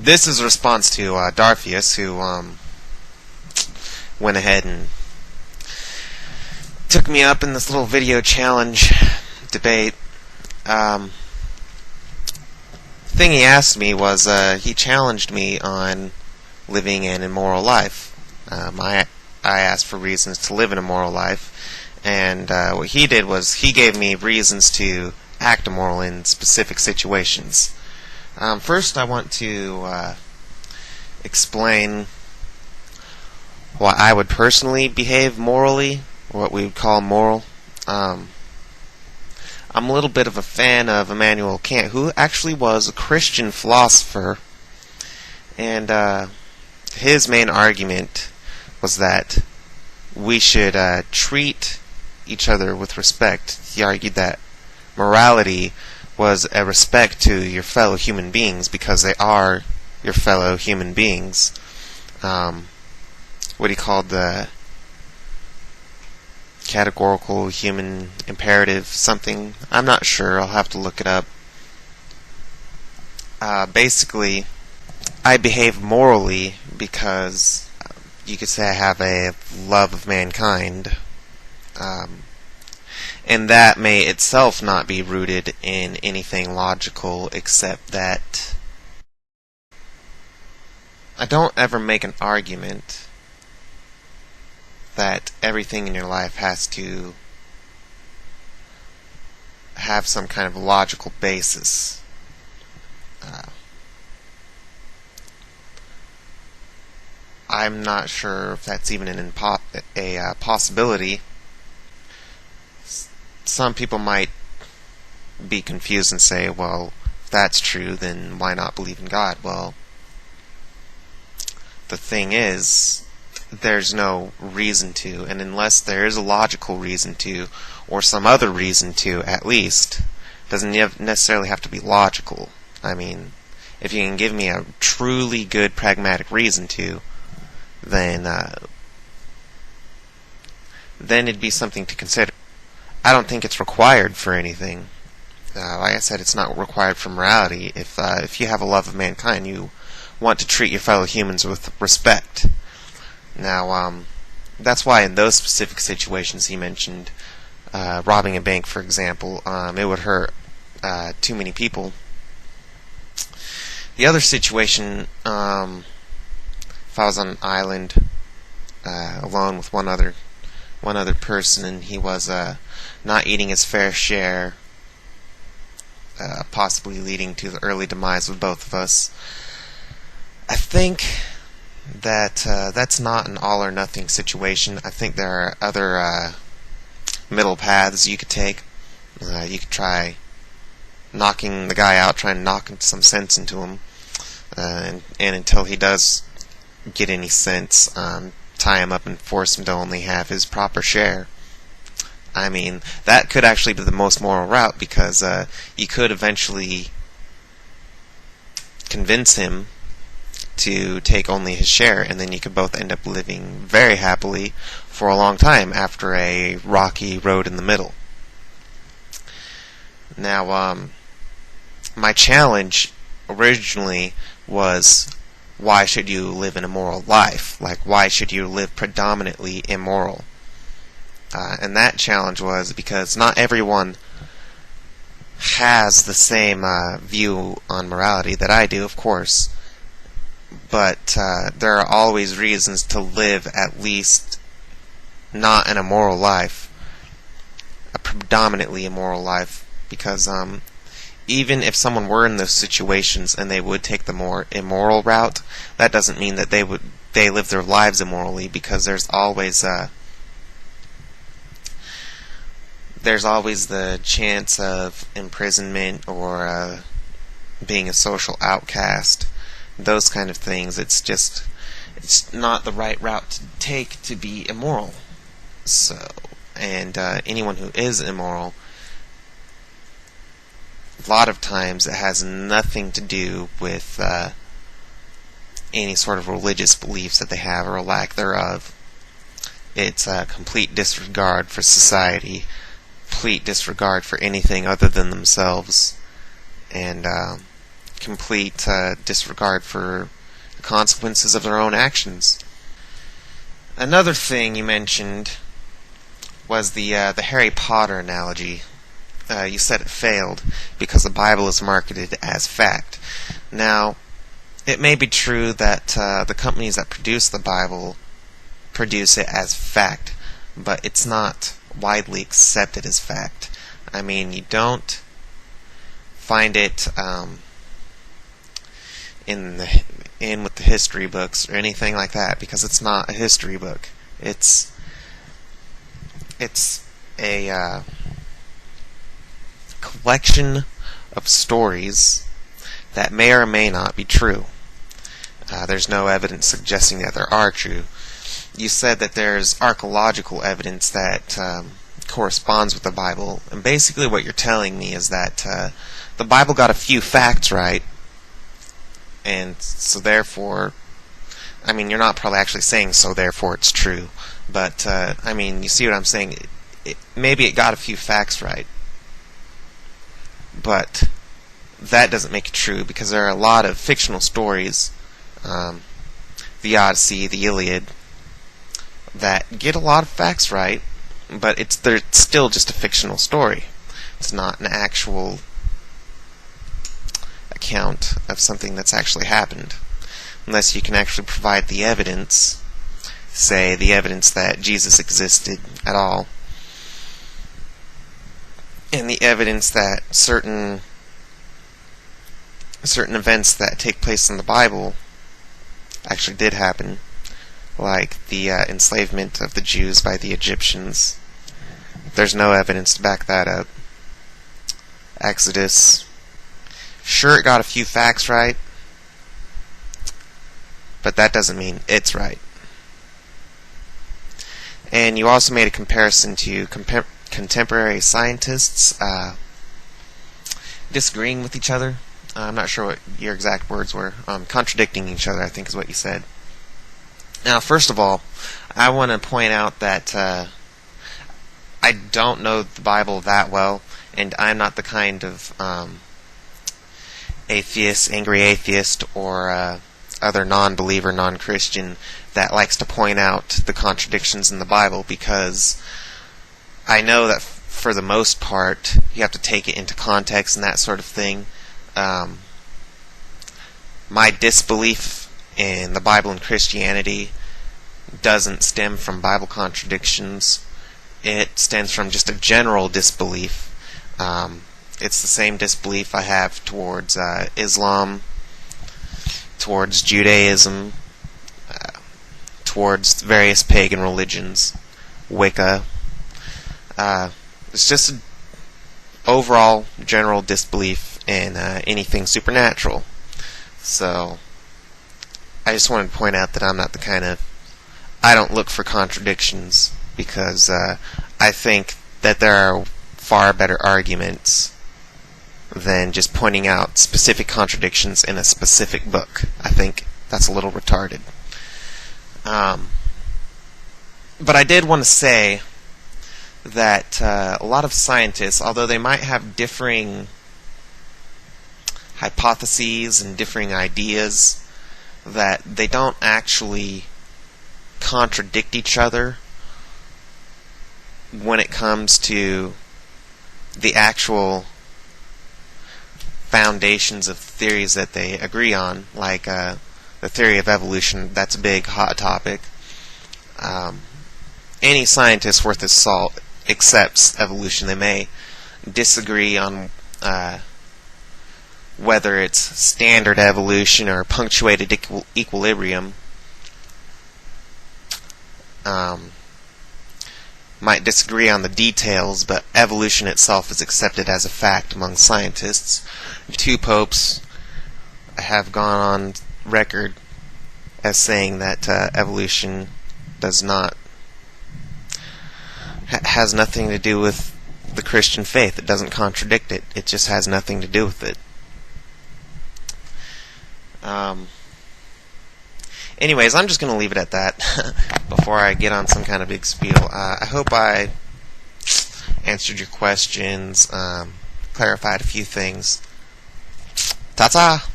This is a response to Darfius, who went ahead and took me up in this little video challenge debate. Thing he asked me was, he challenged me on living an immoral life. I asked for reasons to live an immoral life, and what he did was he gave me reasons to act immoral in specific situations. First, I want to explain why I would personally behave morally, or what we would call moral. I'm a little bit of a fan of Immanuel Kant, who actually was a Christian philosopher, and his main argument was that we should treat each other with respect. He argued that morality was a respect to your fellow human beings because they are your fellow human beings. What he called the categorical human imperative something. I'm not sure. I'll have to look it up. Basically, I behave morally because you could say I have a love of mankind. And that may itself not be rooted in anything logical, except that I don't ever make an argument that everything in your life has to have some kind of logical basis. I'm not sure if that's even a possibility. Some people might be confused and say, well, if that's true, then why not believe in God? Well, the thing is, there's no reason to, and unless there is a logical reason to, or some other reason to, at least, doesn't necessarily have to be logical. I mean, if you can give me a truly good pragmatic reason to, then it'd be something to consider. I don't think it's required for anything. Like I said, it's not required for morality. If you have a love of mankind, you want to treat your fellow humans with respect. Now, that's why in those specific situations he mentioned, robbing a bank, for example, it would hurt too many people. The other situation, if I was on an island alone with one other person, and he was not eating his fair share, possibly leading to the early demise of both of us, I think that that's not an all or nothing situation. I think there are other middle paths you could take. You could try knocking the guy out, try and knock some sense into him, and until he does get any sense, tie him up and force him to only have his proper share. I mean, that could actually be the most moral route, because you could eventually convince him to take only his share, and then you could both end up living very happily for a long time after a rocky road in the middle. Now, my challenge originally was, why should you live an immoral life? Like, why should you live predominantly immoral? And that challenge was because not everyone has the same view on morality that I do, of course. But there are always reasons to live at least not an immoral life, a predominantly immoral life, because even if someone were in those situations and they would take the more immoral route, that doesn't mean that they live their lives immorally, because there's always the chance of imprisonment or being a social outcast, those kind of things. It's not the right route to take to be immoral. So, and anyone who is immoral, a lot of times it has nothing to do with any sort of religious beliefs that they have or a lack thereof. It's a complete disregard for society, complete disregard for anything other than themselves, and complete disregard for the consequences of their own actions. Another thing you mentioned was the Harry Potter analogy. You said it failed because the Bible is marketed as fact. Now, it may be true that the companies that produce the Bible produce it as fact, but it's not widely accepted as fact. I mean, you don't find it in with the history books or anything like that, because it's not a history book. It's a collection of stories that may or may not be true. There's no evidence suggesting that there are true. You said that there's archaeological evidence that corresponds with the Bible, and basically what you're telling me is that the Bible got a few facts right, and so therefore, I mean, you're not probably actually saying so therefore it's true, but I mean, you see what I'm saying? Maybe it got a few facts right, but that doesn't make it true, because there are a lot of fictional stories, the Odyssey, the Iliad, that get a lot of facts right, but they're still just a fictional story. It's not an actual account of something that's actually happened, unless you can actually provide the evidence, say the evidence that Jesus existed at all, and the evidence that certain events that take place in the Bible actually did happen, like the enslavement of the Jews by the Egyptians. There's no evidence to back that up. Exodus, sure, it got a few facts right, but that doesn't mean it's right. And you also made a comparison to contemporary scientists disagreeing with each other. I'm not sure what your exact words were. Contradicting each other, I think is what you said. Now, first of all, I want to point out that I don't know the Bible that well, and I'm not the kind of angry atheist, or other non-believer, non-Christian that likes to point out the contradictions in the Bible, because I know that for the most part you have to take it into context and that sort of thing. My disbelief in the Bible and Christianity doesn't stem from Bible contradictions. It stems from just a general disbelief. It's the same disbelief I have towards Islam, towards Judaism, towards various pagan religions, Wicca. It's just an overall general disbelief in anything supernatural. So I just wanted to point out that I'm not the kind of... I don't look for contradictions, because I think that there are far better arguments than just pointing out specific contradictions in a specific book. I think that's a little retarded. But I did want to say that a lot of scientists, although they might have differing hypotheses and differing ideas, that they don't actually contradict each other when it comes to the actual foundations of theories that they agree on, like the theory of evolution. That's a big hot topic. Any scientist worth his salt accepts evolution. They may disagree on whether it's standard evolution or punctuated equilibrium. Might disagree on the details, but evolution itself is accepted as a fact among scientists. Two popes have gone on record as saying that evolution has nothing to do with the Christian faith. It doesn't contradict it. It just has nothing to do with it. Anyways, I'm just going to leave it at that before I get on some kind of big spiel. I hope I answered your questions, clarified a few things. Ta-ta!